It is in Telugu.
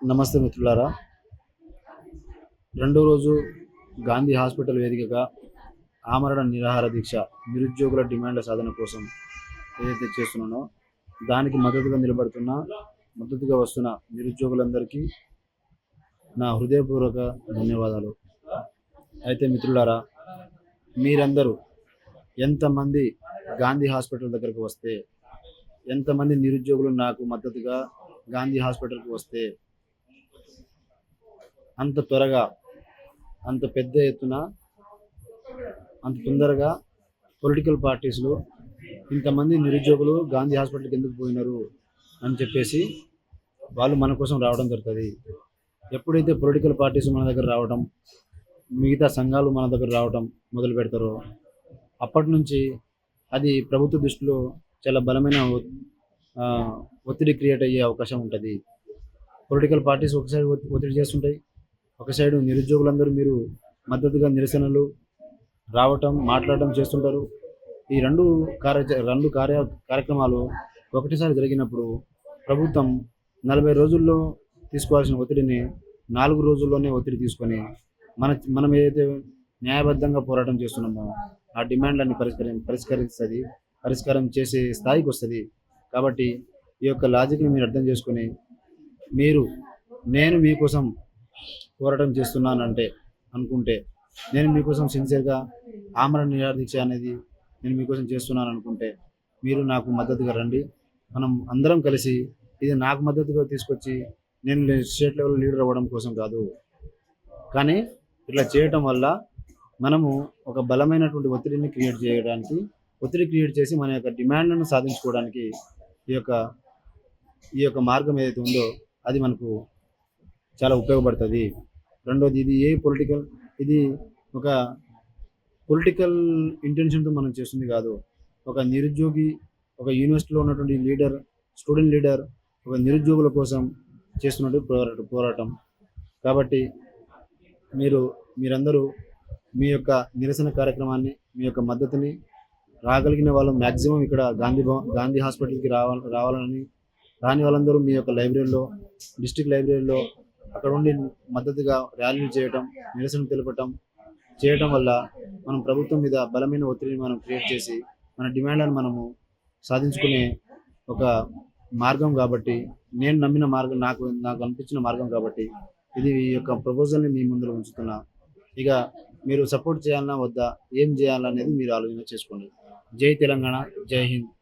నమస్తే మిత్రులారా. రెండో రోజు గాంధీ హాస్పిటల్ వేదికగా ఆమరణ నిరాహార దీక్ష నిరుద్యోగుల డిమాండ్ల సాధన కోసం ఏదైతే చేస్తున్నానో దానికి మద్దతుగా వస్తున్న నిరుద్యోగులందరికీ నా హృదయపూర్వక ధన్యవాదాలు. అయితే మిత్రులారా, మీరందరూ ఎంతమంది గాంధీ హాస్పిటల్ దగ్గరకు వస్తే, ఎంతమంది నిరుద్యోగులు నాకు మద్దతుగా గాంధీ హాస్పిటల్కి వస్తే అంత త్వరగా, అంత పెద్ద ఎత్తున, అంత తొందరగా పొలిటికల్ పార్టీస్లో ఇంతమంది నిరుద్యోగులు గాంధీ హాస్పిటల్కి ఎందుకు పోయినారు అని చెప్పేసి వాళ్ళు మన కోసం రావడం జరుగుతుంది. ఎప్పుడైతే పొలిటికల్ పార్టీస్ మన దగ్గర రావడం, మిగతా సంఘాలు మన దగ్గర రావడం మొదలు పెడతారో అప్పటి నుంచి అది ప్రభుత్వ దృష్టిలో చాలా బలమైన ఒత్తిడి క్రియేట్ అయ్యే అవకాశం ఉంటుంది. పొలిటికల్ పార్టీస్ ఒక సైడ్ ఒత్తిడి చేస్తుంటాయి, ఒక సైడు నిరుద్యోగులందరూ మీరు మద్దతుగా నిరసనలు రావటం, మాట్లాడటం చేస్తుంటారు. ఈ రెండు కార్యక్రమాలు ఒకటిసారి జరిగినప్పుడు ప్రభుత్వం 40 రోజుల్లో తీసుకోవాల్సిన ఒత్తిడిని 4 రోజుల్లోనే ఒత్తిడి తీసుకొని మనం ఏదైతే న్యాయబద్ధంగా పోరాటం చేస్తున్నామో ఆ డిమాండ్లన్నీ పరిష్కారం చేసే స్థాయికి వస్తుంది. కాబట్టి ఈ యొక్క లాజిక్ని మీరు అర్థం చేసుకొని నేను మీకోసం పోరాటం చేస్తున్నానంటే అనుకుంటే, నేను మీకోసం సిన్సియర్గా ఆమరణ నిరాహార దీక్ష అనేది నేను మీకోసం చేస్తున్నాను అనుకుంటే మీరు నాకు మద్దతుగా రండి. మనం అందరం కలిసి ఇది నాకు మద్దతుగా తీసుకొచ్చి నేను స్టేట్ లెవెల్ లీడర్ అవ్వడం కోసం కాదు, కానీ ఇట్లా చేయటం వల్ల మనము ఒక బలమైనటువంటి ఒత్తిడి క్రియేట్ చేసి మన యొక్క డిమాండ్లను సాధించుకోవడానికి ఈ యొక్క మార్గం ఏదైతే ఉందో అది మనకు చాలా ఉపయోగపడుతుంది. రెండోది, ఇది ఒక పొలిటికల్ ఇంటెన్షన్తో మనం చేస్తుంది కాదు. ఒక నిరుద్యోగి, ఒక యూనివర్సిటీలో ఉన్నటువంటి స్టూడెంట్ లీడర్ ఒక నిరుద్యోగుల కోసం చేస్తున్నటువంటి పోరాటం. కాబట్టి మీరందరూ మీ యొక్క నిరసన కార్యక్రమాన్ని, మీ యొక్క మద్దతుని రాగలిగిన వాళ్ళు మ్యాక్సిమం ఇక్కడ గాంధీ హాస్పిటల్కి రావాలని, రాని వాళ్ళందరూ మీ యొక్క లైబ్రరీలో, డిస్ట్రిక్ట్ లైబ్రరీలో అక్కడ ఉండి మద్దతుగా ర్యాలీలు చేయటం, నిరసన చేయటం వల్ల మనం ప్రభుత్వం మీద బలమైన ఒత్తిడిని మనం క్రియేట్ చేసి మన డిమాండ్లను మనము సాధించుకునే ఒక మార్గం. కాబట్టి నేను నమ్మిన మార్గం, నాకు అనిపించిన మార్గం కాబట్టి ఇది ఈ యొక్క ప్రపోజల్ని మీ ముందు ఉంచుతున్నా. ఇక మీరు సపోర్ట్ చేయాలన్నా వద్దా, ఏం చేయాలనేది మీరు ఆలోచన చేసుకోండి. జై తెలంగాణ, జై హింద్.